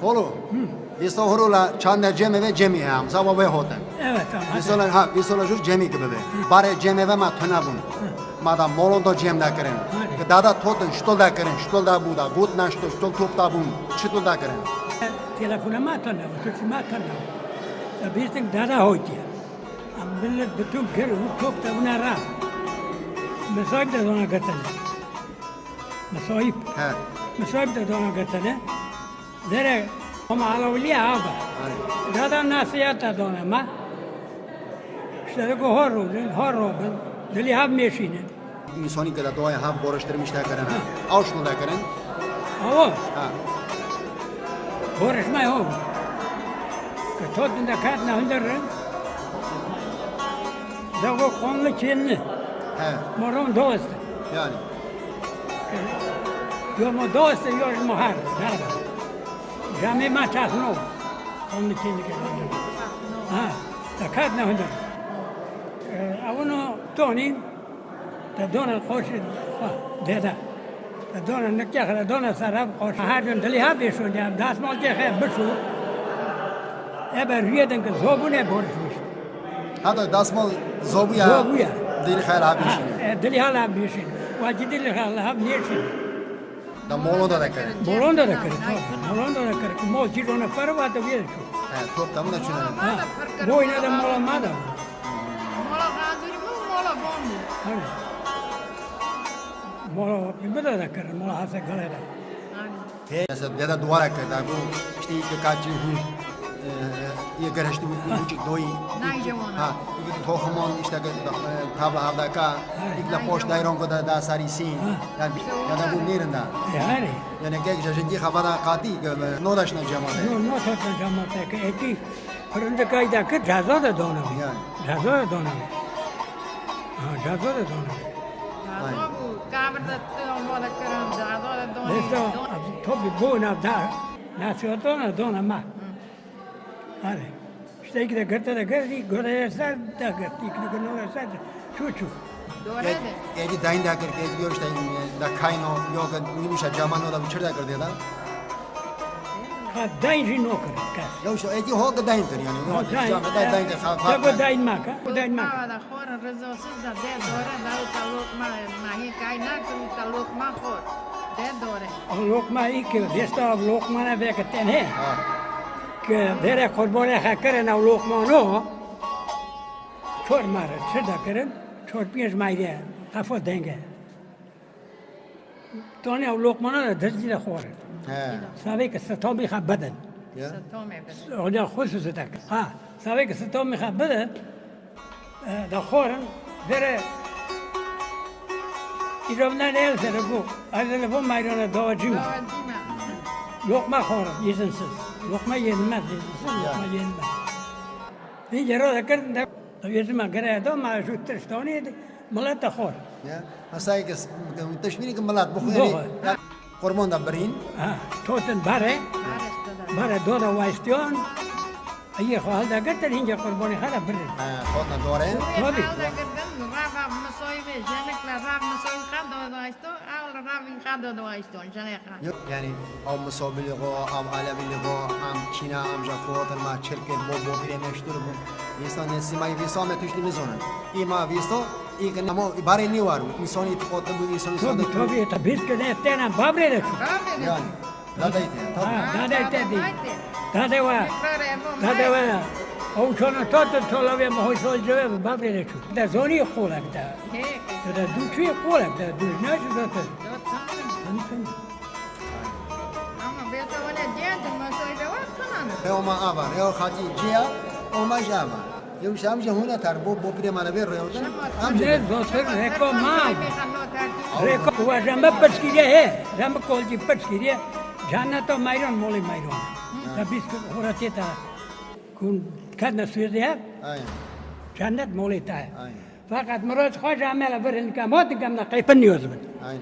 خلو بیست هرولا چند جمع و جمعی هم زبان هاتن. Evet tamam. بیست جور جمعی که بده. برای جمع و ما تنابون. مادام مولون دو جمع دکرن. که دادا توتن شتول دکرن. شتول دا بودا. بود نشتو شتول توپ دا بون. شتول دکرن. Telefona ma tanıyorum, Türkçe ma tanıyorum. Bizden dada hoydu. Ama millet bütün kere bu top da buna ra. Mesaj da ona gatane. Mesaj. He. Mesaj da ona gatane. Dere ama alavliya abi. Dada nasiyata dona ma. İşte ko horro. Deli hab meşine. İnsani kadar doğaya hap boruşturmuş da karen. Avşlu da karen. Avo. Ha. Boris mai hov. Că tot în decat na hânderă. Zago konlu çenli. He. Moron dost. Yani. Yo mo dost yo mohar. Darba. Jame ma ças no. Konlu çenli ke. Ha. Dekat na hânderă. Avunu Toni. Da dona koşu. Deda. دونه نکه خدا دونه سراب خوش هرچند دلی ها بیشون دیم دست مال که خیلی بشو ابر ریدن که زبونه برش میشه حتی دستمال زوبیا دل خیر هبیشین دلی ها لب بیشین واجی دلی ها لب نیشین دا مولون دا کردن مولون دا کرد مول چی دونه فروا تو بیاد شو توپ دم نشونه بوی ندم مولا مادا مولا قاضی مو مولا بامو مولا بیبده دا کرد مولا هسته گله دا mesela deda duvara kadar bu işte ilk kaçı hu iyi garajda bu küçük doy ha ilk tohumon işte tabla havdaka ilk poş dayron kadar da sarisi yani ya da bu nerede yani gel jadi havada qati nodaşna jamada no tatna jamata ke eki fırında kayda ke jaza da dona yani jaza da dona ha jaza da dona Kamer da mola karam da dona Lesto tabi bu nasyona dona ma. Hadi. İşte iki de gırta da gırdi, göreyesler da gırdi, iki de göreyesler de çuçu. Doğru de. Edi dain da kar ke görüşte da kayno yok nimişa jamano da biçirda kar diye da Ha dain no kar. yok şu edi ho da dain tır yani da dain da Ha bu dain ma ka, bu dain ma. Da khora rezosis da de doğru da taluk ma nahi kayna ku taluk ma khor. De doğru. Lokma iki desta lokma na ve katen he. Ke dere kurbane hakere na lokma no. Çor mar, çda keren, çor pięć mayde, kafa denge. Tony lokma na dizli la khor. he Sabe que ستومي خا بدن. ya Tome bes. وده خصوصتك ها sabe que ستومي خا بدن ده خورن دره İromdan el sene bu. Azele bu mayrona doğacı. Lokma khorun izinsiz. Lokma yenmez izinsiz. Lokma yenmez. Bir yere de kırdın da yüzüme göre de ma şu tırstoni malata khor. ya asay ke tashmini ke malat bu yani hormon da berin Ha toten bare bare doda waistion. Ayı halda gatan hince kurbani hala bir. خودنا دوره Tabii. Rava masoy ve jenek la rav masoy kado da isto al ravin kado da isto jenek. yani am musobili am alavili am kina am jakot ma çirke bo bire meşhur bu insan simay visame tuşli mizonan ima visto ilk namo bare ni var insani tkot bu insani Tabii tabii tabii ki de tena babre de. yani dadayte Ha dada dedi. Dada var. O çona tatlı çolavya mı hoş olacak babre de şu. Da zoni kolak da. Da duçu kolak da. Dünya şu zaten. Ama beta ona diyetim masoy da var kanan. Oma avar yo khati jia oma java yo shamje huna tar bo bire mana ver yo Ne dostlar reko mal. Reko wa jamba pachkiriye he. Jamba kolji pachkiriye. Jannato mayron moli mayron. Da biz horateta kun kadna suydiye. aynen Cennet moli ta. aynen Fakat Murat Hoca amela verin kamat kamna kaypan yazın. aynen